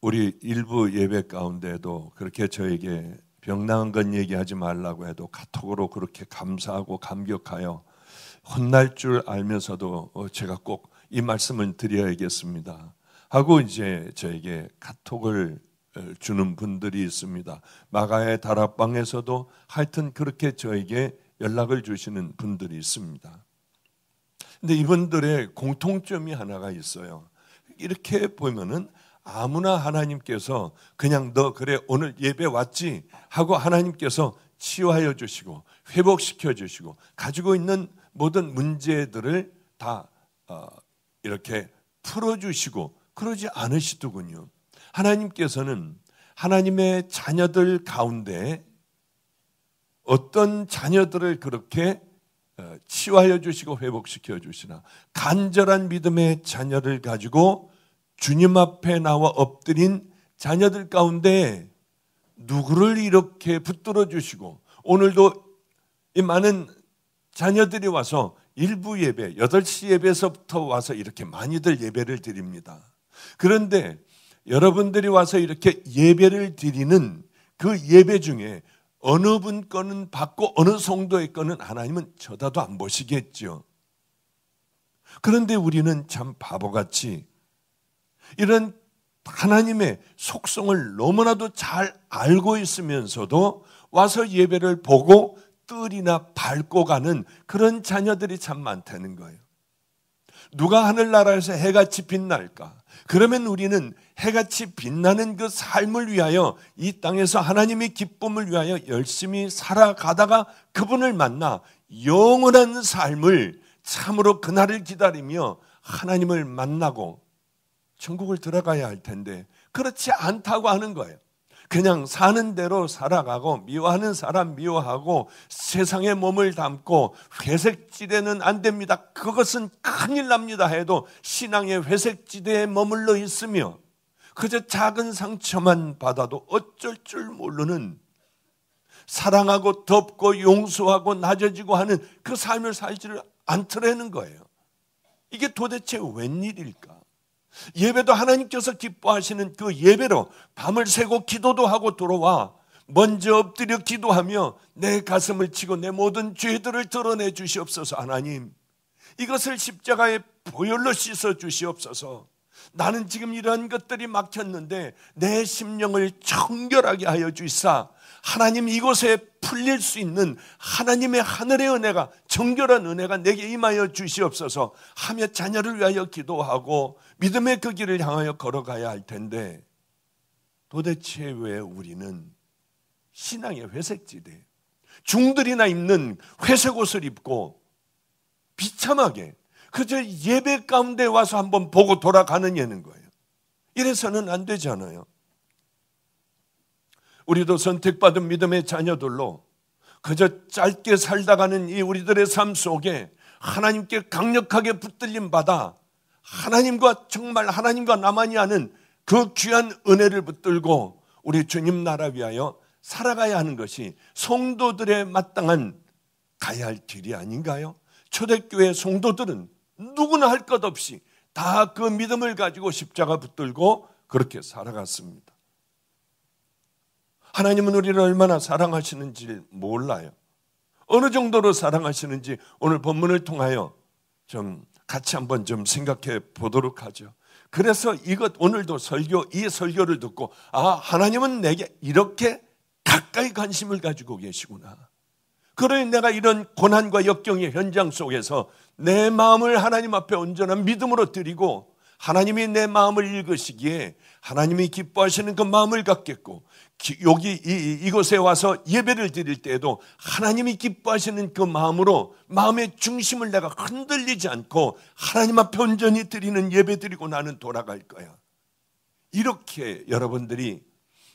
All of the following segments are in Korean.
우리 일부 예배 가운데도 그렇게 저에게 병 나은 건 얘기하지 말라고 해도 카톡으로 그렇게 감사하고 감격하여 혼날 줄 알면서도 제가 꼭 이 말씀을 드려야겠습니다 하고 이제 저에게 카톡을 주는 분들이 있습니다. 마가의 다락방에서도 하여튼 그렇게 저에게 연락을 주시는 분들이 있습니다. 근데 이분들의 공통점이 하나가 있어요. 이렇게 보면은 아무나 하나님께서 그냥 너 그래 오늘 예배 왔지 하고 하나님께서 치유하여 주시고 회복시켜 주시고 가지고 있는 모든 문제들을 다 이렇게 풀어주시고 그러지 않으시더군요. 하나님께서는 하나님의 자녀들 가운데 어떤 자녀들을 그렇게 치유하여 주시고 회복시켜 주시나 간절한 믿음의 자녀를 가지고 주님 앞에 나와 엎드린 자녀들 가운데 누구를 이렇게 붙들어 주시고 오늘도 이 많은 자녀들이 와서 일부 예배 8시 예배에서부터 와서 이렇게 많이들 예배를 드립니다. 그런데 여러분들이 와서 이렇게 예배를 드리는 그 예배 중에 어느 분 거는 받고 어느 성도의 거는 하나님은 쳐다도 안 보시겠죠. 그런데 우리는 참 바보같이 이런 하나님의 속성을 너무나도 잘 알고 있으면서도 와서 예배를 보고 뜰이나 밟고 가는 그런 자녀들이 참 많다는 거예요. 누가 하늘나라에서 해같이 빛날까? 그러면 우리는 해같이 빛나는 그 삶을 위하여 이 땅에서 하나님의 기쁨을 위하여 열심히 살아가다가 그분을 만나 영원한 삶을 참으로 그날을 기다리며 하나님을 만나고 천국을 들어가야 할 텐데 그렇지 않다고 하는 거예요. 그냥 사는 대로 살아가고 미워하는 사람 미워하고 세상에 몸을 담고 회색지대는 안 됩니다. 그것은 큰일 납니다 해도 신앙의 회색지대에 머물러 있으며 그저 작은 상처만 받아도 어쩔 줄 모르는 사랑하고 덮고 용서하고 낮아지고 하는 그 삶을 살지를 않더라는 거예요. 이게 도대체 웬일일까? 예배도 하나님께서 기뻐하시는 그 예배로 밤을 새고 기도도 하고 들어와 먼저 엎드려 기도하며 내 가슴을 치고 내 모든 죄들을 드러내 주시옵소서. 하나님 이것을 십자가에 보혈로 씻어 주시옵소서. 나는 지금 이러한 것들이 막혔는데 내 심령을 청결하게 하여 주시사 하나님 이곳에 풀릴 수 있는 하나님의 하늘의 은혜가 정결한 은혜가 내게 임하여 주시옵소서 하며 자녀를 위하여 기도하고 믿음의 그 길을 향하여 걸어가야 할 텐데 도대체 왜 우리는 신앙의 회색지대 중들이나 입는 회색 옷을 입고 비참하게 그저 예배 가운데 와서 한번 보고 돌아가느냐는 거예요. 이래서는 안 되잖아요. 우리도 선택받은 믿음의 자녀들로 그저 짧게 살다가는 이 우리들의 삶 속에 하나님께 강력하게 붙들림 받아 하나님과 정말 하나님과 나만이 아는 그 귀한 은혜를 붙들고 우리 주님 나라 위하여 살아가야 하는 것이 성도들의 마땅한 가야 할 길이 아닌가요? 초대교회 성도들은 누구나 할 것 없이 다 그 믿음을 가지고 십자가 붙들고 그렇게 살아갔습니다. 하나님은 우리를 얼마나 사랑하시는지 몰라요. 어느 정도로 사랑하시는지 오늘 본문을 통하여 좀 같이 한번 좀 생각해 보도록 하죠. 그래서 오늘도 이 설교를 듣고 하나님은 내게 이렇게 가까이 관심을 가지고 계시구나. 그러니 내가 이런 고난과 역경의 현장 속에서 내 마음을 하나님 앞에 온전한 믿음으로 드리고 하나님이 내 마음을 읽으시기에 하나님이 기뻐하시는 그 마음을 갖겠고 여기 이곳에 와서 예배를 드릴 때에도 하나님이 기뻐하시는 그 마음으로 마음의 중심을 내가 흔들리지 않고 하나님 앞에 온전히 드리는 예배 드리고 나는 돌아갈 거야. 이렇게 여러분들이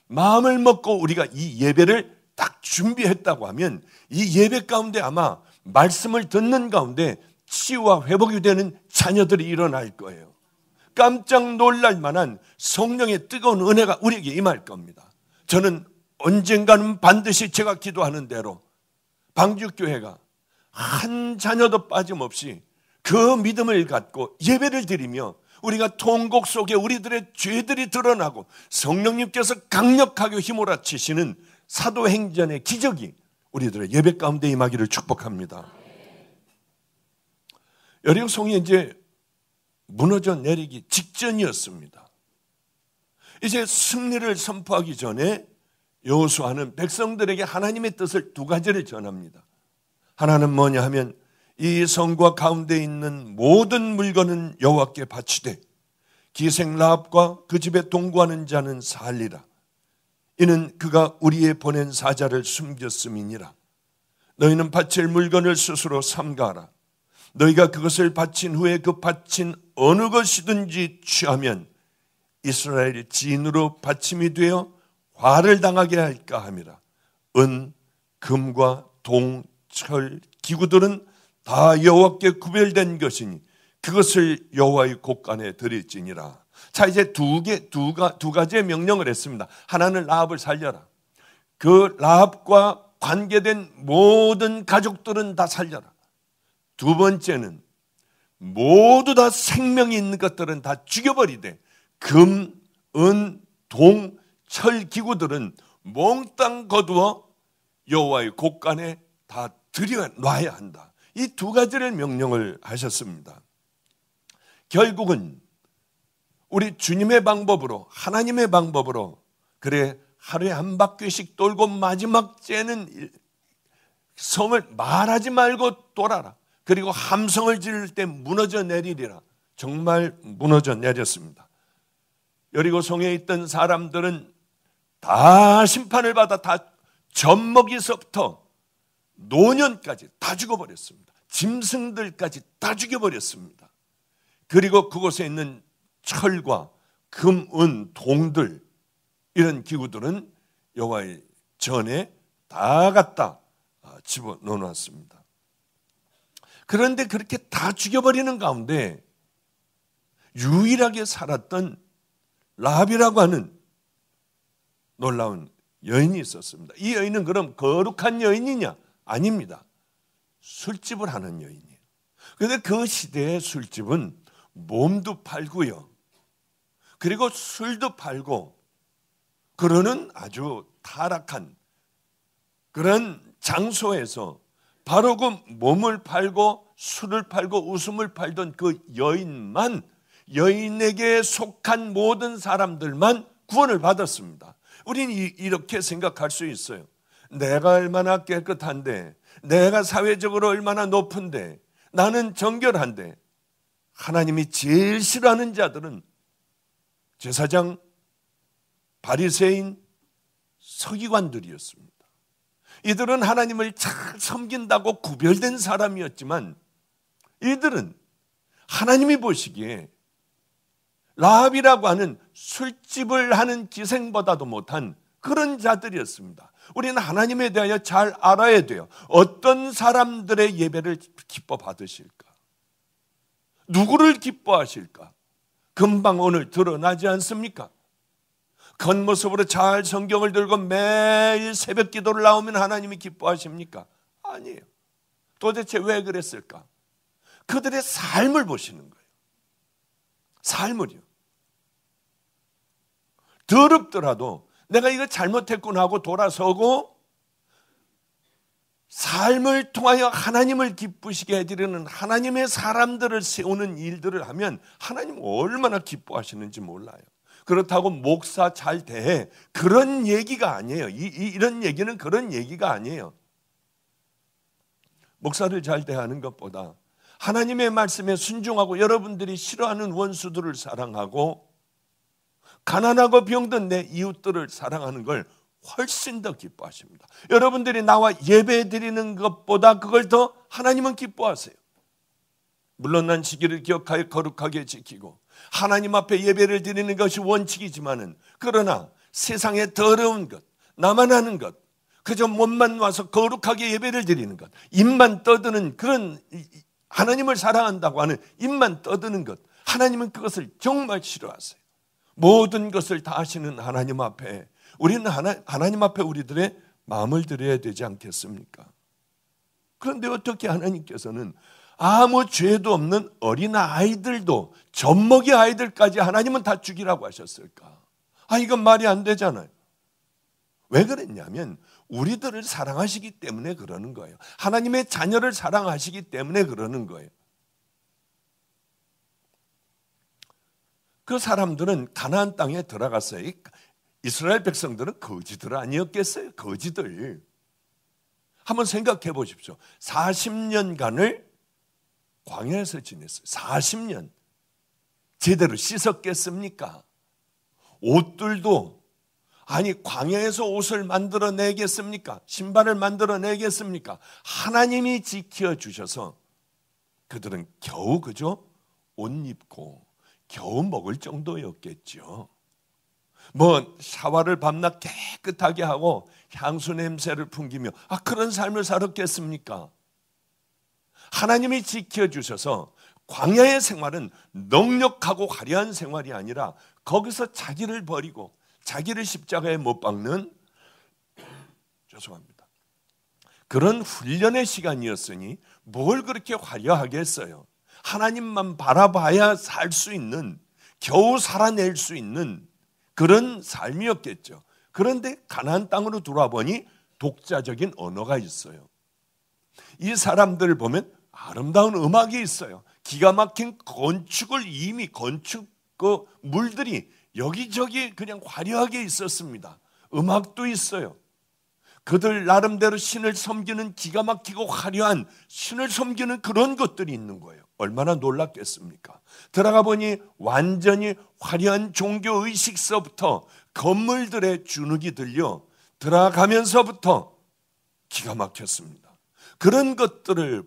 마음을 먹고 우리가 이 예배를 딱 준비했다고 하면 이 예배 가운데 아마 말씀을 듣는 가운데 치유와 회복이 되는 자녀들이 일어날 거예요. 깜짝 놀랄 만한 성령의 뜨거운 은혜가 우리에게 임할 겁니다. 저는 언젠가는 반드시 제가 기도하는 대로 방주교회가 한 자녀도 빠짐없이 그 믿음을 갖고 예배를 드리며 우리가 통곡 속에 우리들의 죄들이 드러나고 성령님께서 강력하게 휘몰아치시는 사도행전의 기적이 우리들의 예배 가운데 임하기를 축복합니다. 여리고성이 이제 무너져 내리기 직전이었습니다. 이제 승리를 선포하기 전에 여호수아는 백성들에게 하나님의 뜻을 두 가지를 전합니다. 하나는 뭐냐 하면 이 성과 가운데 있는 모든 물건은 여호와께 바치되 기생 라합과 그 집에 동거하는 자는 살리라. 이는 그가 우리의 보낸 사자를 숨겼음이니라. 너희는 바칠 물건을 스스로 삼가하라. 너희가 그것을 바친 후에 그 바친 어느 것이든지 취하면 이스라엘 진으로 바침이 되어 화를 당하게 할까 함이라. 은, 금과 동, 철, 기구들은 다 여호와께 구별된 것이니 그것을 여호와의 곳간에 드릴지니라. 자, 이제 두 가지의 명령을 했습니다. 하나는 라합을 살려라. 그 라합과 관계된 모든 가족들은 다 살려라. 두 번째는 모두 다 생명이 있는 것들은 다 죽여버리되 금, 은, 동, 철 기구들은 몽땅 거두어 여호와의 곳간에 다 들여놔야 한다. 이 두 가지를 명령을 하셨습니다. 결국은 우리 주님의 방법으로, 하나님의 방법으로, 그래 하루에 한 바퀴씩 돌고 마지막 째는 성을 말하지 말고 돌아라. 그리고 함성을 지를 때 무너져 내리리라. 정말 무너져 내렸습니다. 여리고성에 있던 사람들은 다 심판을 받아 다 젖먹이서부터 노년까지 다 죽어버렸습니다. 짐승들까지 다 죽여버렸습니다. 그리고 그곳에 있는 철과 금, 은, 동들 이런 기구들은 여호와의 전에 다 갖다 집어넣어놨습니다. 그런데 그렇게 다 죽여버리는 가운데 유일하게 살았던 라합이라고 하는 놀라운 여인이 있었습니다. 이 여인은 그럼 거룩한 여인이냐? 아닙니다. 술집을 하는 여인이에요. 그런데 그 시대의 술집은 몸도 팔고요. 그리고 술도 팔고 그러는 아주 타락한 그런 장소에서 바로 그 몸을 팔고 술을 팔고 웃음을 팔던 그 여인만, 여인에게 속한 모든 사람들만 구원을 받았습니다. 우리는 이렇게 생각할 수 있어요. 내가 얼마나 깨끗한데, 내가 사회적으로 얼마나 높은데, 나는 정결한데, 하나님이 제일 싫어하는 자들은 제사장, 바리새인, 서기관들이었습니다. 이들은 하나님을 잘 섬긴다고 구별된 사람이었지만 이들은 하나님이 보시기에 라합이라고 하는 술집을 하는 기생보다도 못한 그런 자들이었습니다. 우리는 하나님에 대하여 잘 알아야 돼요. 어떤 사람들의 예배를 기뻐 받으실까? 누구를 기뻐하실까? 금방 오늘 드러나지 않습니까? 겉모습으로 잘 성경을 들고 매일 새벽 기도를 나오면 하나님이 기뻐하십니까? 아니에요. 도대체 왜 그랬을까? 그들의 삶을 보시는 거예요. 삶을요. 더럽더라도 내가 이거 잘못했구나 하고 돌아서고 삶을 통하여 하나님을 기쁘시게 해드리는 하나님의 사람들을 세우는 일들을 하면 하나님 얼마나 기뻐하시는지 몰라요. 그렇다고 목사 잘 대해 그런 얘기가 아니에요. 이런 얘기는 그런 얘기가 아니에요. 목사를 잘 대하는 것보다 하나님의 말씀에 순종하고 여러분들이 싫어하는 원수들을 사랑하고 가난하고 병든 내 이웃들을 사랑하는 걸 훨씬 더 기뻐하십니다. 여러분들이 나와 예배 드리는 것보다 그걸 더 하나님은 기뻐하세요. 물론 난 시기를 기억하여 거룩하게 지키고 하나님 앞에 예배를 드리는 것이 원칙이지만은 그러나 세상에 더러운 것, 나만 하는 것, 그저 몸만 와서 거룩하게 예배를 드리는 것, 입만 떠드는 그런 하나님을 사랑한다고 하는 입만 떠드는 것, 하나님은 그것을 정말 싫어하세요. 모든 것을 다 하시는 하나님 앞에 우리는 하나님 앞에 우리들의 마음을 드려야 되지 않겠습니까? 그런데 어떻게 하나님께서는 아무 죄도 없는 어린 아이들도, 젖먹이 아이들까지 하나님은 다 죽이라고 하셨을까? 이건 말이 안 되잖아요. 왜 그랬냐면 우리들을 사랑하시기 때문에 그러는 거예요. 하나님의 자녀를 사랑하시기 때문에 그러는 거예요. 그 사람들은 가나안 땅에 들어갔어요. 이스라엘 백성들은 거지들 아니었겠어요? 거지들. 한번 생각해 보십시오. 40년간을 광야에서 지냈어요. 40년. 제대로 씻었겠습니까? 옷들도, 광야에서 옷을 만들어내겠습니까? 신발을 만들어내겠습니까? 하나님이 지켜주셔서 그들은 겨우 그저 옷 입고 겨우 먹을 정도였겠죠. 샤워를 밤낮 깨끗하게 하고 향수 냄새를 풍기며 그런 삶을 살았겠습니까? 하나님이 지켜주셔서 광야의 생활은 넉넉하고 화려한 생활이 아니라 거기서 자기를 버리고 자기를 십자가에 못 박는 그런 훈련의 시간이었으니 뭘 그렇게 화려하게 했어요. 하나님만 바라봐야 살 수 있는, 겨우 살아낼 수 있는 그런 삶이었겠죠. 그런데 가나안 땅으로 들어와 보니 독자적인 언어가 있어요. 이 사람들을 보면 아름다운 음악이 있어요. 기가 막힌 건축을 이미 건축 물들이 여기저기 그냥 화려하게 있었습니다. 음악도 있어요. 그들 나름대로 신을 섬기는 기가 막히고 화려한 신을 섬기는 그런 것들이 있는 거예요. 얼마나 놀랍겠습니까? 들어가 보니 완전히 화려한 종교의식서부터 건물들의 주눅이 들려 들어가면서부터 기가 막혔습니다. 그런 것들을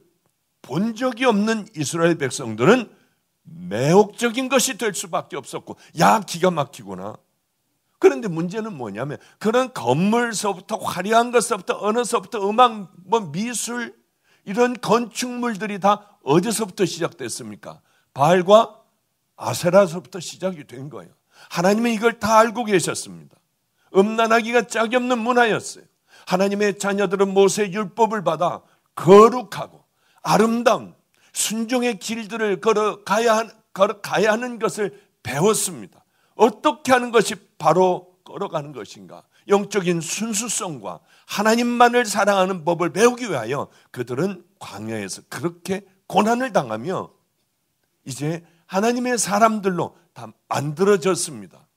본 적이 없는 이스라엘 백성들은 매혹적인 것이 될 수밖에 없었고, 기가 막히구나. 그런데 문제는 뭐냐면 그런 건물서부터 화려한 것서부터 언어서부터 음악, 미술 이런 건축물들이 다 어디서부터 시작됐습니까? 바알과 아세라서부터 시작이 된 거예요. 하나님은 이걸 다 알고 계셨습니다. 음란하기가 짝이 없는 문화였어요. 하나님의 자녀들은 모세의 율법을 받아 거룩하고 아름다운 순종의 길들을 걸어가야 하는 것을 배웠습니다. 어떻게 하는 것이 바로 걸어가는 것인가? 영적인 순수성과 하나님만을 사랑하는 법을 배우기 위하여 그들은 광야에서 그렇게 고난을 당하며 이제 하나님의 사람들로 다 만들어졌습니다.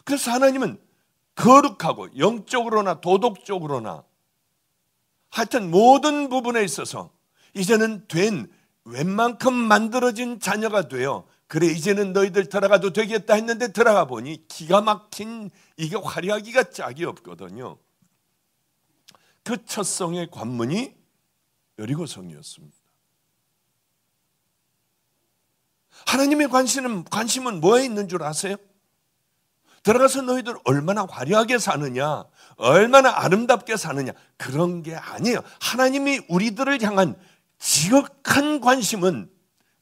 그래서 하나님은 거룩하고 영적으로나 도덕적으로나 하여튼 모든 부분에 있어서 이제는 웬만큼 만들어진 자녀가 되어 그래 이제는 너희들 들어가도 되겠다 했는데 들어가 보니 기가 막힌 이게 화려하기가 짝이 없거든요. 그 첫 성의 관문이 여리고성이었습니다. 하나님의 관심은 뭐에 있는 줄 아세요? 들어가서 너희들 얼마나 화려하게 사느냐, 얼마나 아름답게 사느냐, 그런 게 아니에요. 하나님이 우리들을 향한 지극한 관심은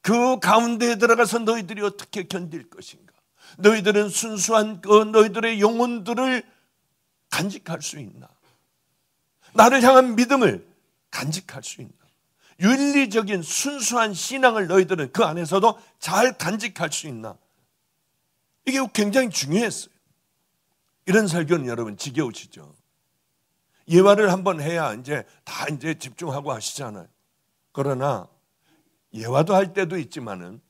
그 가운데에 들어가서 너희들이 어떻게 견딜 것인가, 너희들은 순수한 너희들의 영혼들을 간직할 수 있나, 나를 향한 믿음을 간직할 수 있나, 윤리적인 순수한 신앙을 너희들은 그 안에서도 잘 간직할 수 있나. 이게 굉장히 중요했어요. 이런 설교는 여러분 지겨우시죠? 예화를 한번 해야 이제 집중하고 하시잖아요. 그러나 예화도 할 때도 있지만은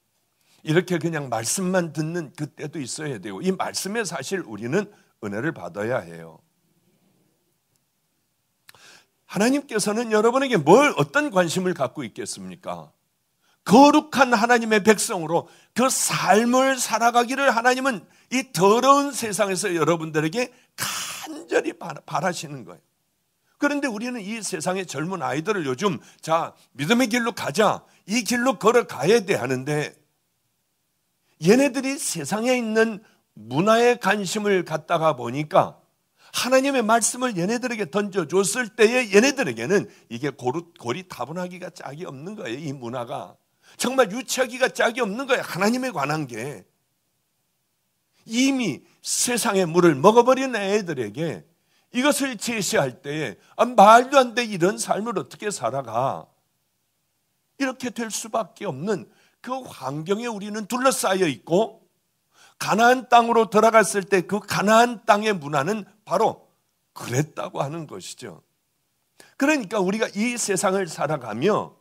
이렇게 그냥 말씀만 듣는 그때도 있어야 되고, 이 말씀에 사실 우리는 은혜를 받아야 해요. 하나님께서는 여러분에게 어떤 관심을 갖고 있겠습니까? 거룩한 하나님의 백성으로 그 삶을 살아가기를 하나님은 이 더러운 세상에서 여러분들에게 간절히 바라시는 거예요. 그런데 우리는 이 세상의 젊은 아이들을 요즘 믿음의 길로 가자, 이 길로 걸어가야 돼 하는데, 얘네들이 세상에 있는 문화에 관심을 갖다가 보니까 하나님의 말씀을 얘네들에게 던져줬을 때에 얘네들에게는 이게 고리타분하기가 짝이 없는 거예요. 이 문화가 정말 유치하기가 짝이 없는 거예요. 하나님에 관한 게 이미 세상의 물을 먹어버린 애들에게 이것을 제시할 때에 말도 안 돼, 이런 삶을 어떻게 살아가, 이렇게 될 수밖에 없는 그 환경에 우리는 둘러싸여 있고, 가나안 땅으로 들어갔을 때 그 가나안 땅의 문화는 바로 그랬다고 하는 것이죠. 그러니까 우리가 이 세상을 살아가며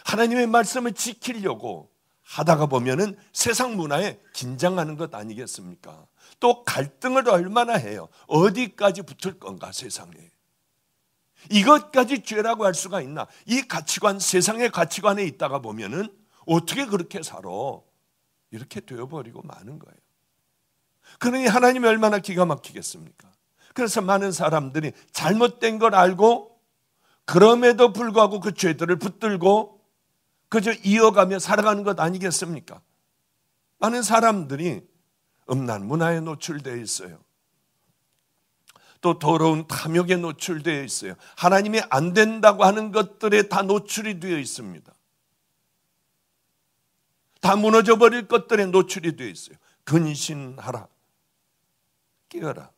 하나님의 말씀을 지키려고 하다가 보면은 세상 문화에 긴장하는 것 아니겠습니까? 또 갈등을 얼마나 해요. 어디까지 붙을 건가 세상에. 이것까지 죄라고 할 수가 있나? 이 가치관, 세상의 가치관에 있다가 보면은 어떻게 그렇게 살아? 이렇게 되어버리고 마는 거예요. 그러니 하나님이 얼마나 기가 막히겠습니까? 그래서 많은 사람들이 잘못된 걸 알고 그럼에도 불구하고 그 죄들을 붙들고 그저 이어가며 살아가는 것 아니겠습니까? 많은 사람들이 음란 문화에 노출되어 있어요. 또 더러운 탐욕에 노출되어 있어요. 하나님이 안 된다고 하는 것들에 다 노출이 되어 있습니다. 다 무너져 버릴 것들에 노출이 되어 있어요. 근신하라. 깨어라.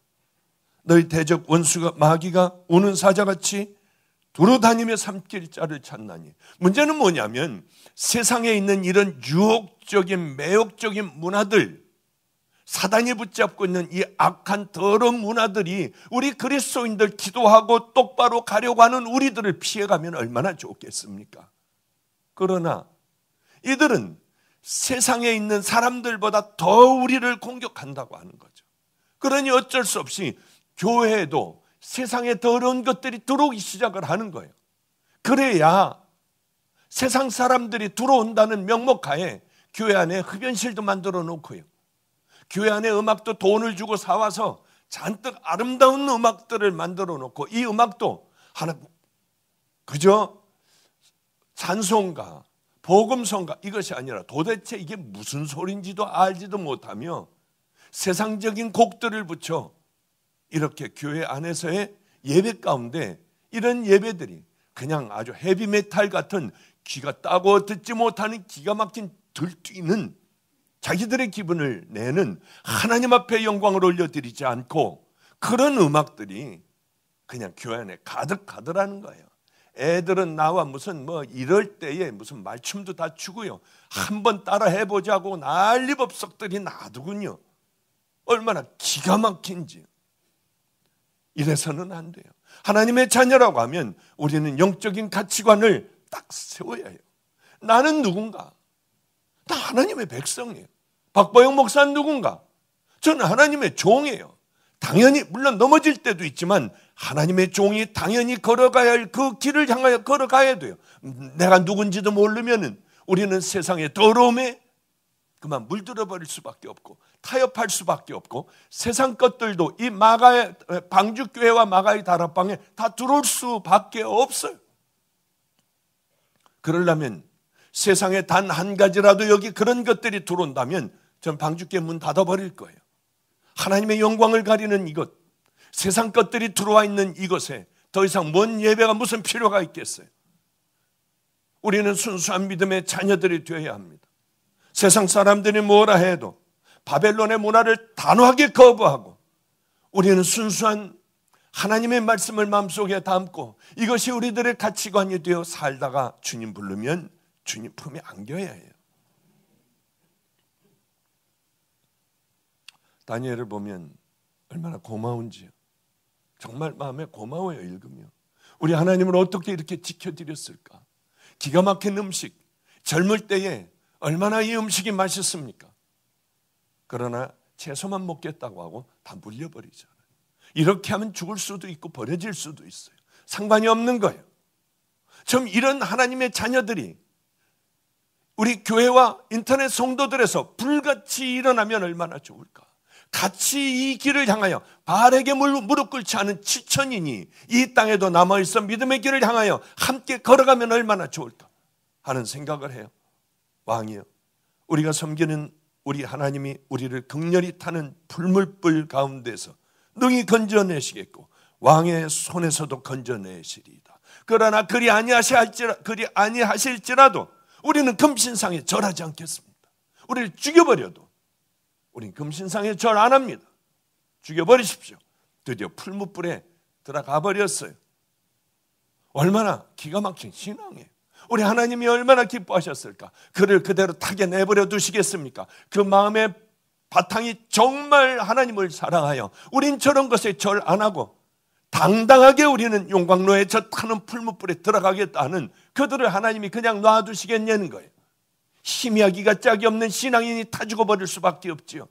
너희 대적 원수가 마귀가 우는 사자같이 두루다니며 삼킬 자를 찾나니. 문제는 뭐냐면 세상에 있는 이런 유혹적인 매혹적인 문화들, 사단이 붙잡고 있는 이 악한 더러운 문화들이 우리 그리스도인들 기도하고 똑바로 가려고 하는 우리들을 피해가면 얼마나 좋겠습니까? 그러나 이들은 세상에 있는 사람들보다 더 우리를 공격한다고 하는 거죠. 그러니 어쩔 수 없이 교회에도 세상에 더러운 것들이 들어오기 시작을 하는 거예요. 그래야 세상 사람들이 들어온다는 명목하에 교회 안에 흡연실도 만들어 놓고요. 교회 안에 음악도 돈을 주고 사와서 잔뜩 아름다운 음악들을 만들어 놓고, 이 음악도 하나 그저 찬송가, 복음성가 이것이 아니라 도대체 이게 무슨 소리인지도 알지도 못하며 세상적인 곡들을 붙여 이렇게 교회 안에서의 예배 가운데 이런 예배들이 그냥 아주 헤비메탈 같은 귀가 따고 듣지 못하는 기가 막힌 들뛰는 자기들의 기분을 내는 하나님 앞에 영광을 올려드리지 않고 그런 음악들이 그냥 교회 안에 가득하더라는 거예요. 애들은 나와 무슨 이럴 때에 무슨 말춤도 다 추고요. 한번 따라 해보자고 난리법석들이 나두군요. 얼마나 기가 막힌지. 이래서는 안 돼요. 하나님의 자녀라고 하면 우리는 영적인 가치관을 딱 세워야 해요. 나는 누군가? 나 하나님의 백성이에요. 박보영 목사는 누군가? 저는 하나님의 종이에요. 당연히 물론 넘어질 때도 있지만 하나님의 종이 당연히 걸어가야 할 그 길을 향하여 걸어가야 돼요. 내가 누군지도 모르면은 우리는 세상의 더러움에 그만 물들어 버릴 수밖에 없고 타협할 수밖에 없고 세상 것들도 이 마가의 방주교회와 마가의 다락방에 다 들어올 수밖에 없어요. 그러려면 세상에 단 한 가지라도 여기 그런 것들이 들어온다면 전 방주교회 문 닫아버릴 거예요. 하나님의 영광을 가리는 이것, 세상 것들이 들어와 있는 이것에 더 이상 뭔 예배가 무슨 필요가 있겠어요. 우리는 순수한 믿음의 자녀들이 되어야 합니다. 세상 사람들이 뭐라 해도 바벨론의 문화를 단호하게 거부하고 우리는 순수한 하나님의 말씀을 마음속에 담고 이것이 우리들의 가치관이 되어 살다가 주님 부르면 주님 품에 안겨야 해요. 다니엘을 보면 얼마나 고마운지요. 정말 마음에 고마워요. 읽으며 우리 하나님을 어떻게 이렇게 지켜드렸을까. 기가 막힌 음식, 젊을 때에 얼마나 이 음식이 맛있습니까? 그러나 채소만 먹겠다고 하고 다 물려버리잖아요. 이렇게 하면 죽을 수도 있고 버려질 수도 있어요. 상관이 없는 거예요. 좀 이런 하나님의 자녀들이 우리 교회와 인터넷 성도들에서 불같이 일어나면 얼마나 좋을까. 같이 이 길을 향하여 바알에게 무릎 꿇지 않은 7천인이 이 땅에도 남아있어 믿음의 길을 향하여 함께 걸어가면 얼마나 좋을까 하는 생각을 해요. 왕이요, 우리가 섬기는 우리 하나님이 우리를 극렬히 타는 불물불 가운데서 능히 건져내시겠고 왕의 손에서도 건져내시리이다. 그러나 그리 아니하실지라도 우리는 금신상에 절하지 않겠습니다. 우리를 죽여버려도 우리는 금신상에 절 안 합니다. 죽여버리십시오. 드디어 풀무불에 들어가 버렸어요. 얼마나 기가 막힌 신앙이에요. 우리 하나님이 얼마나 기뻐하셨을까? 그를 그대로 타게 내버려 두시겠습니까? 그 마음의 바탕이 정말 하나님을 사랑하여 우린 저런 것에 절 안 하고 당당하게 우리는 용광로에 저 타는 풀무불에 들어가겠다는 그들을 하나님이 그냥 놔두시겠냐는 거예요. 희미하기가 짝이 없는 신앙인이 타 죽어버릴 수밖에 없지요.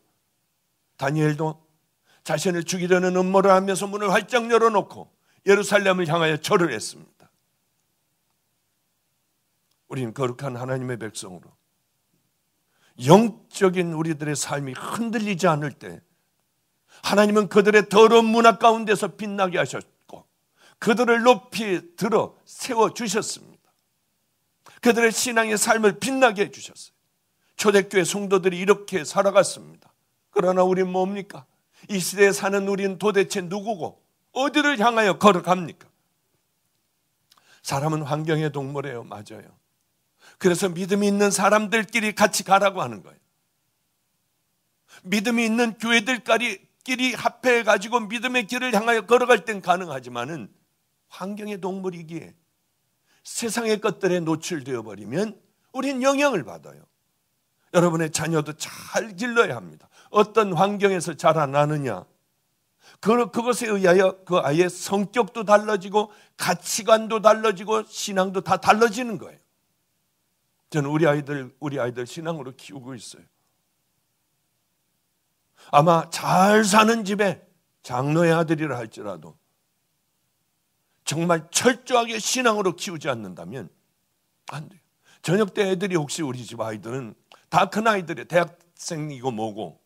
다니엘도 자신을 죽이려는 음모를 하면서 문을 활짝 열어놓고 예루살렘을 향하여 절을 했습니다. 우리는 거룩한 하나님의 백성으로 영적인 우리들의 삶이 흔들리지 않을 때 하나님은 그들의 더러운 문화 가운데서 빛나게 하셨고 그들을 높이 들어 세워주셨습니다. 그들의 신앙의 삶을 빛나게 해주셨어요. 초대교회 성도들이 이렇게 살아갔습니다. 그러나 우린 뭡니까? 이 시대에 사는 우리는 도대체 누구고 어디를 향하여 걸어갑니까? 사람은 환경의 동물이에요. 맞아요. 그래서 믿음이 있는 사람들끼리 같이 가라고 하는 거예요. 믿음이 있는 교회들끼리 합해가지고 믿음의 길을 향하여 걸어갈 땐 가능하지만은 환경의 동물이기에 세상의 것들에 노출되어 버리면 우린 영향을 받아요. 여러분의 자녀도 잘 길러야 합니다. 어떤 환경에서 자라나느냐, 그것에 의하여 그 아이의 성격도 달라지고 가치관도 달라지고 신앙도 다 달라지는 거예요. 저는 우리 아이들 신앙으로 키우고 있어요. 아마 잘 사는 집에 장로의 아들이라 할지라도 정말 철저하게 신앙으로 키우지 않는다면 안 돼요. 저녁 때 애들이 혹시 우리 집 아이들은 다 큰 아이들이 대학생이고 뭐고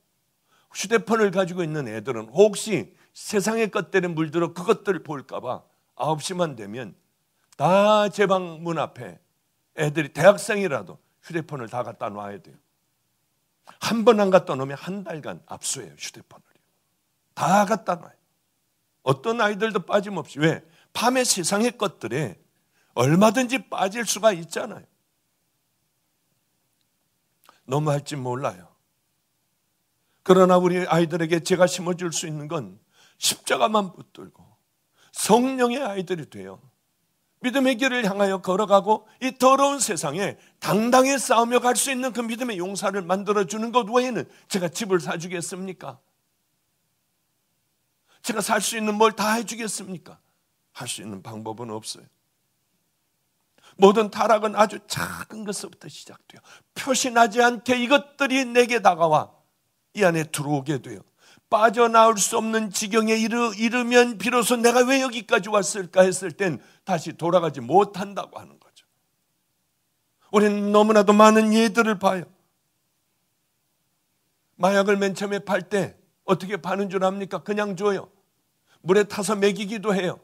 휴대폰을 가지고 있는 애들은 혹시 세상의 것들에 물들어 그것들을 볼까 봐 9시만 되면 다 제 방 문 앞에 애들이 대학생이라도 휴대폰을 다 갖다 놔야 돼요. 한 번 안 갖다 놓으면 한 달간 압수해요. 휴대폰을 다 갖다 놔요. 어떤 아이들도 빠짐없이. 왜? 밤에 세상의 것들에 얼마든지 빠질 수가 있잖아요. 너무 할지 몰라요. 그러나 우리 아이들에게 제가 심어줄 수 있는 건 십자가만 붙들고 성령의 아이들이 돼요. 믿음의 길을 향하여 걸어가고 이 더러운 세상에 당당히 싸우며 갈 수 있는 그 믿음의 용사를 만들어주는 것 외에는 제가 집을 사주겠습니까? 제가 살 수 있는 뭘 다 해주겠습니까? 할 수 있는 방법은 없어요. 모든 타락은 아주 작은 것부터 시작돼요. 표시나지 않게 이것들이 내게 다가와 이 안에 들어오게 돼요. 빠져나올 수 없는 지경에 이르면 비로소 내가 왜 여기까지 왔을까 했을 땐 다시 돌아가지 못한다고 하는 거죠. 우리는 너무나도 많은 예들을 봐요. 마약을 맨 처음에 팔 때 어떻게 파는 줄 압니까? 그냥 줘요. 물에 타서 먹이기도 해요.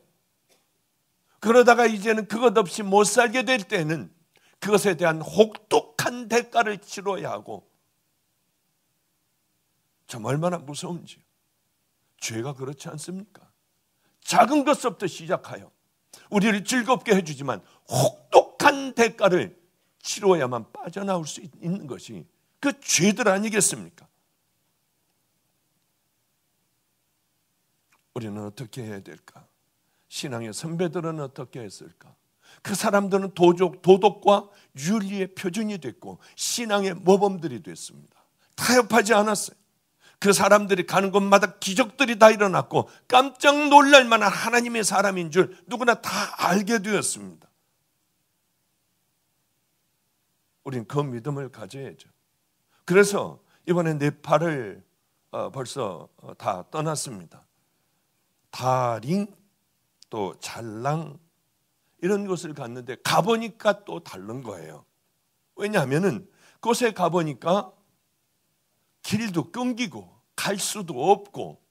그러다가 이제는 그것 없이 못 살게 될 때는 그것에 대한 혹독한 대가를 치러야 하고, 참 얼마나 무서운지요. 죄가 그렇지 않습니까? 작은 것부터 시작하여 우리를 즐겁게 해주지만 혹독한 대가를 치러야만 빠져나올 수 있는 것이 그 죄들 아니겠습니까? 우리는 어떻게 해야 될까? 신앙의 선배들은 어떻게 했을까? 그 사람들은 도덕과 윤리의 표준이 됐고 신앙의 모범들이 됐습니다. 타협하지 않았어요. 그 사람들이 가는 곳마다 기적들이 다 일어났고 깜짝 놀랄 만한 하나님의 사람인 줄 누구나 다 알게 되었습니다. 우린 그 믿음을 가져야죠. 그래서 이번에 네팔을 벌써 다 떠났습니다. 다링 또 잘랑 이런 곳을 갔는데 가보니까 또 다른 거예요. 왜냐하면은 그곳에 가보니까 길도 끊기고 갈 수도 없고,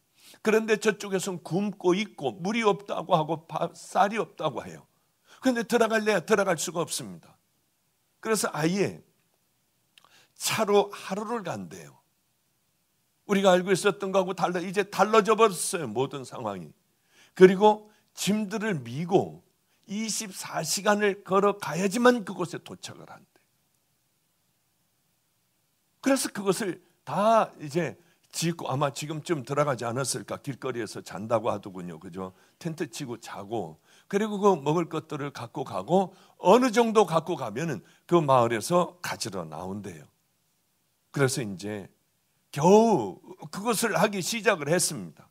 그런데 저쪽에서는 굶고 있고 물이 없다고 하고 쌀이 없다고 해요. 그런데 들어갈래야 들어갈 수가 없습니다. 그래서 아예 차로 하루를 간대요. 우리가 알고 있었던 거하고 이제 달라져 버렸어요. 모든 상황이. 그리고 짐들을 미고 24시간을 걸어가야지만 그곳에 도착을 한대. 그래서 그것을 다 이제 짓고 아마 지금쯤 들어가지 않았을까. 길거리에서 잔다고 하더군요. 그죠? 텐트 치고 자고 그리고 그 먹을 것들을 갖고 가고 어느 정도 갖고 가면은 그 마을에서 가지러 나온대요. 그래서 이제 겨우 그것을 하기 시작을 했습니다.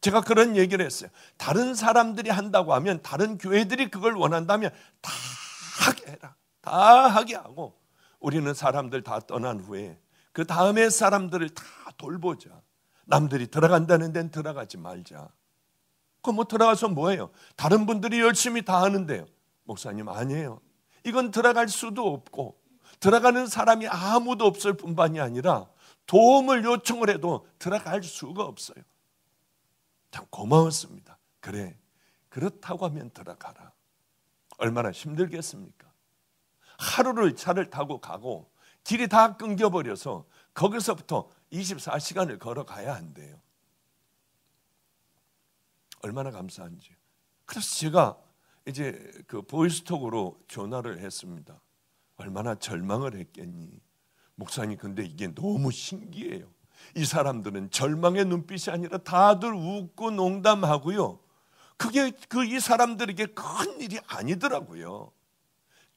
제가 그런 얘기를 했어요. 다른 사람들이 한다고 하면, 다른 교회들이 그걸 원한다면 다 하게 해라. 다 하게 하고 우리는 사람들 다 떠난 후에 그 다음에 사람들을 다 돌보자. 남들이 들어간다는 데는 들어가지 말자. 그 뭐 들어가서 뭐예요? 다른 분들이 열심히 다 하는데요. 목사님, 아니에요. 이건 들어갈 수도 없고 들어가는 사람이 아무도 없을 뿐만이 아니라 도움을 요청을 해도 들어갈 수가 없어요. 참 고마웠습니다. 그래, 그렇다고 하면 들어가라. 얼마나 힘들겠습니까? 하루를 차를 타고 가고 길이 다 끊겨버려서 거기서부터 24시간을 걸어가야 한대요. 얼마나 감사한지. 그래서 제가 이제 그 보이스톡으로 전화를 했습니다. 얼마나 절망을 했겠니? 목사님, 근데 이게 너무 신기해요. 이 사람들은 절망의 눈빛이 아니라 다들 웃고 농담하고요. 그게 이 사람들에게 큰 일이 아니더라고요.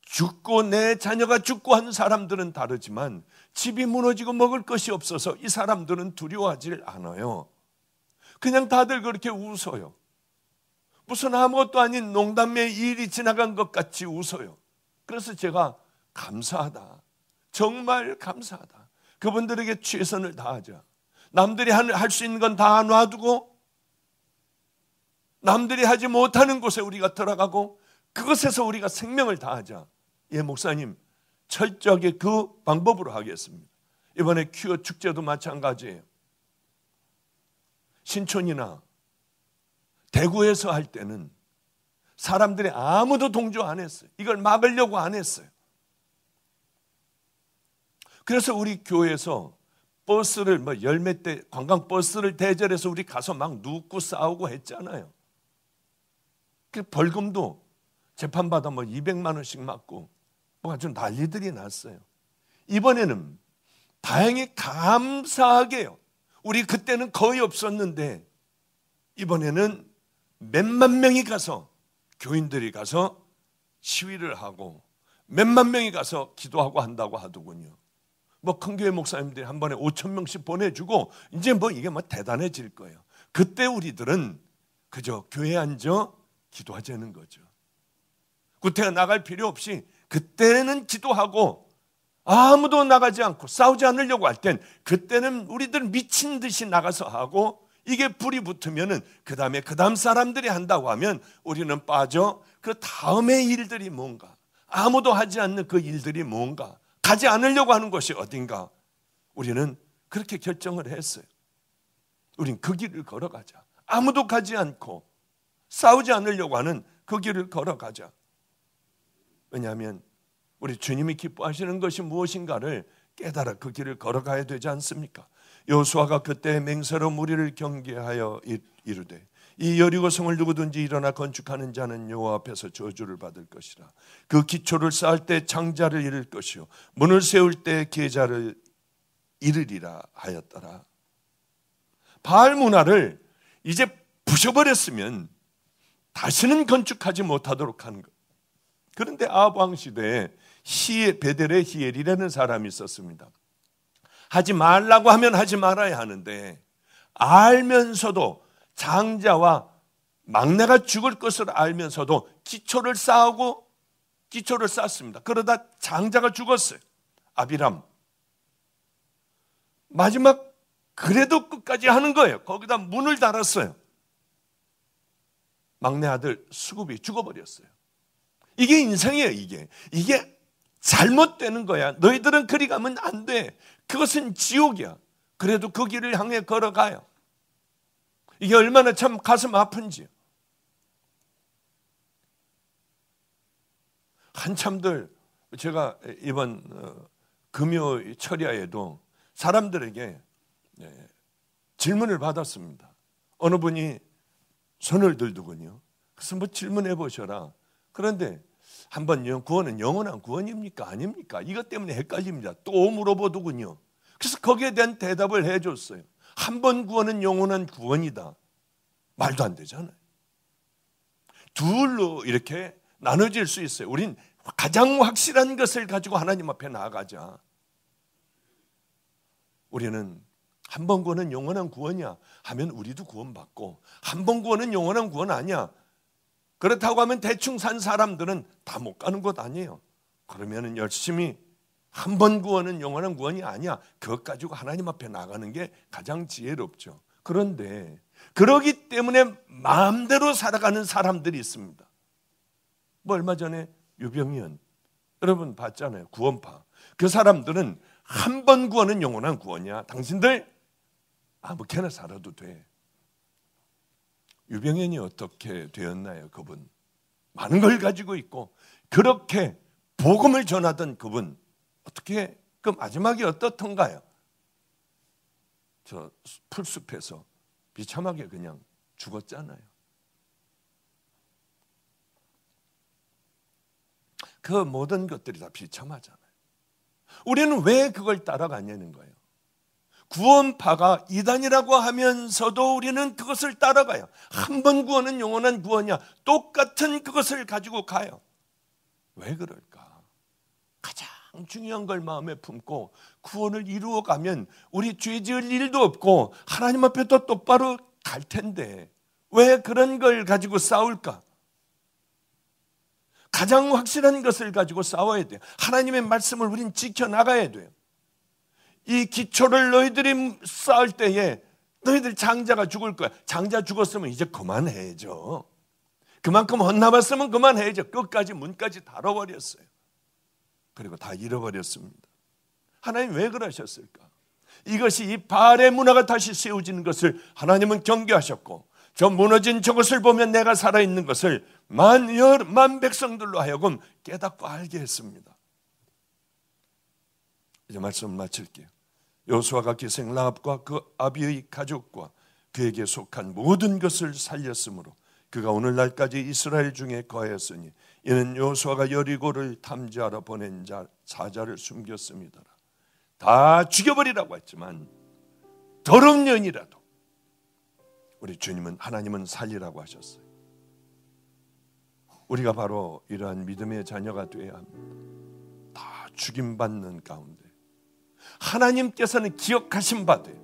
죽고 내 자녀가 죽고 하는 사람들은 다르지만 집이 무너지고 먹을 것이 없어서 이 사람들은 두려워하지 않아요. 그냥 다들 그렇게 웃어요. 무슨 아무것도 아닌 농담의 일이 지나간 것 같이 웃어요. 그래서 제가 감사하다. 정말 감사하다. 그분들에게 최선을 다하자. 남들이 할 수 있는 건 다 놔두고 남들이 하지 못하는 곳에 우리가 들어가고 그것에서 우리가 생명을 다하자. 예, 목사님, 철저하게 그 방법으로 하겠습니다. 이번에 퀴어 축제도 마찬가지예요. 신촌이나 대구에서 할 때는 사람들이 아무도 동조 안 했어요. 이걸 막으려고 안 했어요. 그래서 우리 교회에서 버스를 열몇 대 관광 버스를 대절해서 우리 가서 막 눕고 싸우고 했잖아요. 그 벌금도 재판받아 200만 원씩 맞고 아주 난리들이 났어요. 이번에는 다행히 감사하게요. 우리 그때는 거의 없었는데 이번에는 몇만 명이 가서 교인들이 가서 시위를 하고 몇만 명이 가서 기도하고 한다고 하더군요. 큰 교회 목사님들이 한 번에 5천 명씩 보내주고 이제 이게 대단해질 거예요. 그때 우리들은 그저 교회에 앉아 기도하자는 거죠. 구태여 나갈 필요 없이 그때는 기도하고 아무도 나가지 않고 싸우지 않으려고 할 땐 그때는 우리들 미친 듯이 나가서 하고 이게 불이 붙으면은 그 다음 사람들이 한다고 하면 우리는 빠져 그 다음의 일들이 뭔가, 아무도 하지 않는 그 일들이 뭔가, 가지 않으려고 하는 것이 어딘가, 우리는 그렇게 결정을 했어요. 우린 그 길을 걸어가자. 아무도 가지 않고 싸우지 않으려고 하는 그 길을 걸어가자. 왜냐하면 우리 주님이 기뻐하시는 것이 무엇인가를 깨달아 그 길을 걸어가야 되지 않습니까? 여호수아가 그때 맹세로 무리를 경계하여 이르되 이 여리고성을 누구든지 일어나 건축하는 자는 여호와 앞에서 저주를 받을 것이라. 그 기초를 쌓을 때 창자를 이룰 것이요 문을 세울 때 계좌를 이르리라 하였더라. 바알 문화를 이제 부셔버렸으면 다시는 건축하지 못하도록 하는 것. 그런데 아합 왕 시대에 베델의 히엘이라는 사람이 있었습니다. 하지 말라고 하면 하지 말아야 하는데 알면서도 장자와 막내가 죽을 것을 알면서도 기초를 쌓습니다. 그러다 장자가 죽었어요. 아비람. 마지막 그래도 끝까지 하는 거예요. 거기다 문을 달았어요. 막내 아들 수굽이 죽어버렸어요. 이게 인생이에요. 이게 잘못되는 거야. 너희들은 그리 가면 안 돼. 그것은 지옥이야. 그래도 그 길을 향해 걸어가요. 이게 얼마나 참 가슴 아픈지요. 한참들 제가 이번 금요 철야에도 사람들에게 질문을 받았습니다. 어느 분이 손을 들더군요. 그래서 질문해 보셔라. 그런데 한번 구원은 영원한 구원입니까? 아닙니까? 이것 때문에 헷갈립니다. 또 물어보더군요. 그래서 거기에 대한 대답을 해줬어요. 한 번 구원은 영원한 구원이다. 말도 안 되잖아요. 둘로 이렇게 나눠질 수 있어요. 우린 가장 확실한 것을 가지고 하나님 앞에 나아가자. 우리는 한 번 구원은 영원한 구원이야 하면 우리도 구원받고, 한 번 구원은 영원한 구원 아니야, 그렇다고 하면 대충 산 사람들은 다 못 가는 곳 아니에요. 그러면 열심히 한 번 구원은 영원한 구원이 아니야, 그것 가지고 하나님 앞에 나가는 게 가장 지혜롭죠. 그런데 그러기 때문에 마음대로 살아가는 사람들이 있습니다. 뭐 얼마 전에 유병현 여러분 봤잖아요. 구원파. 그 사람들은 한 번 구원은 영원한 구원이야, 당신들 아무렇게나 살아도 돼. 유병현이 어떻게 되었나요? 그분 많은 걸 가지고 있고 그렇게 복음을 전하던 그분 어떻게 그 마지막이 어떻던가요? 저 풀숲에서 비참하게 그냥 죽었잖아요. 그 모든 것들이 다 비참하잖아요. 우리는 왜 그걸 따라가냐는 거예요. 구원파가 이단이라고 하면서도 우리는 그것을 따라가요. 한 번 구원은 영원한 구원이야, 똑같은 그것을 가지고 가요. 왜 그럴까? 가장 중요한 걸 마음에 품고 구원을 이루어가면 우리 죄 지을 일도 없고 하나님 앞에 또 똑바로 갈 텐데 왜 그런 걸 가지고 싸울까? 가장 확실한 것을 가지고 싸워야 돼요. 하나님의 말씀을 우린 지켜나가야 돼요. 이 기초를 너희들이 쌓을 때에 너희들 장자가 죽을 거야. 장자 죽었으면 이제 그만해야죠. 그만큼 혼나봤으면 그만해야죠. 끝까지 문까지 닫아버렸어요. 그리고 다 잃어버렸습니다. 하나님 왜 그러셨을까? 이것이 이 바알의 문화가 다시 세워지는 것을 하나님은 경계하셨고, 저 무너진 저것을 보면 내가 살아있는 것을 만 백성들로 하여금 깨닫고 알게 했습니다. 이제 말씀 마칠게요. 여호수아가 기생 라합과 그 아비의 가족과 그에게 속한 모든 것을 살렸으므로 그가 오늘날까지 이스라엘 중에 거하였으니 이는 여호수아가 여리고를 탐지하러 보낸 사자를 숨겼습니다. 다 죽여버리라고 했지만 더러운 년이라도 우리 주님은, 하나님은 살리라고 하셨어요. 우리가 바로 이러한 믿음의 자녀가 되어야 합니다. 다 죽임받는 가운데 하나님께서는 기억하신 바 돼요.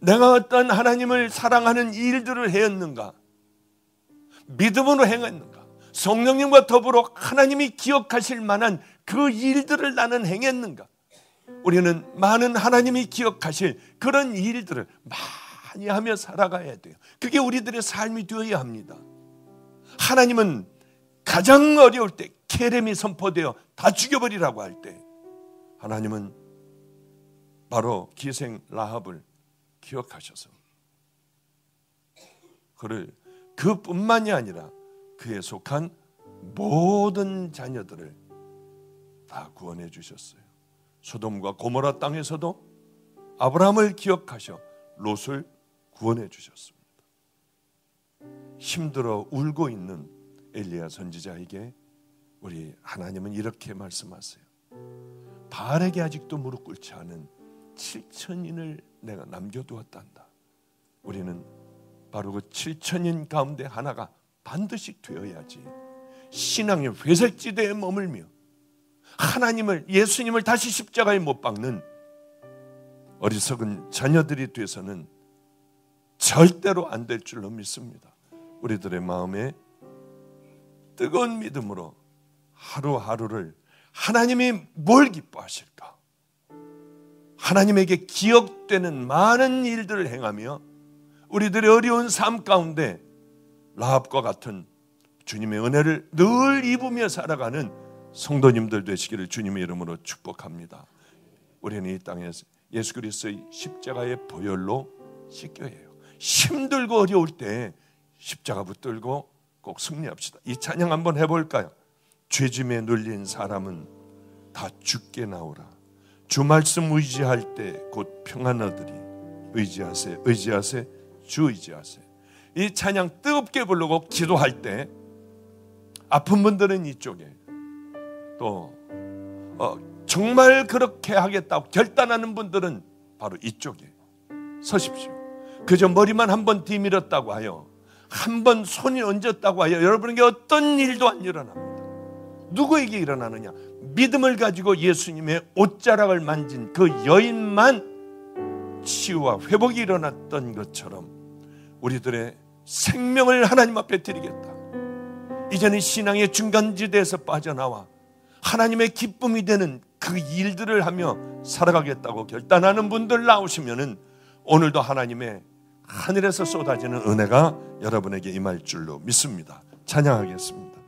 내가 어떤 하나님을 사랑하는 일들을 해왔는가, 믿음으로 행했는가, 성령님과 더불어 하나님이 기억하실 만한 그 일들을 나는 행했는가. 우리는 많은 하나님이 기억하실 그런 일들을 많이 하며 살아가야 돼요. 그게 우리들의 삶이 되어야 합니다. 하나님은 가장 어려울 때, 케렘이 선포되어 다 죽여버리라고 할 때 하나님은 바로 기생 라합을 기억하셔서 그를, 그뿐만이 아니라 그에 속한 모든 자녀들을 다 구원해 주셨어요. 소돔과 고모라 땅에서도 아브라함을 기억하셔 롯을 구원해 주셨습니다. 힘들어 울고 있는 엘리야 선지자에게 우리 하나님은 이렇게 말씀하세요. 바알에게 아직도 무릎 꿇지 않은 7,000인을 내가 남겨두었단다. 우리는 바로 그 7,000인 가운데 하나가 반드시 되어야지 신앙의 회색지대에 머물며 하나님을, 예수님을 다시 십자가에 못 박는 어리석은 자녀들이 돼서는 절대로 안 될 줄로 믿습니다. 우리들의 마음에 뜨거운 믿음으로 하루하루를 하나님이 뭘 기뻐하실까? 하나님에게 기억되는 많은 일들을 행하며 우리들의 어려운 삶 가운데 라합과 같은 주님의 은혜를 늘 입으며 살아가는 성도님들 되시기를 주님의 이름으로 축복합니다. 우리는 이 땅에서 예수 그리스도의 십자가의 보혈로 씻겨야 해요. 힘들고 어려울 때 십자가 붙들고 꼭 승리합시다. 이 찬양 한번 해볼까요? 죄짐에 눌린 사람은 다 죽게 나오라. 주 말씀 의지할 때 곧 평안 얻으리. 의지하세, 의지하세, 주 의지하세. 이 찬양 뜨겁게 부르고 기도할 때 아픈 분들은 이쪽에, 또 정말 그렇게 하겠다고 결단하는 분들은 바로 이쪽에 서십시오. 그저 머리만 한번 뒤밀었다고 하여 한번 손이 얹었다고 하여 여러분에게 어떤 일도 안 일어납니다. 누구에게 일어나느냐? 믿음을 가지고 예수님의 옷자락을 만진 그 여인만 치유와 회복이 일어났던 것처럼 우리들의 생명을 하나님 앞에 드리겠다. 이제는 신앙의 중간지대에서 빠져나와 하나님의 기쁨이 되는 그 일들을 하며 살아가겠다고 결단하는 분들 나오시면은 오늘도 하나님의 하늘에서 쏟아지는 은혜가 여러분에게 임할 줄로 믿습니다. 찬양하겠습니다.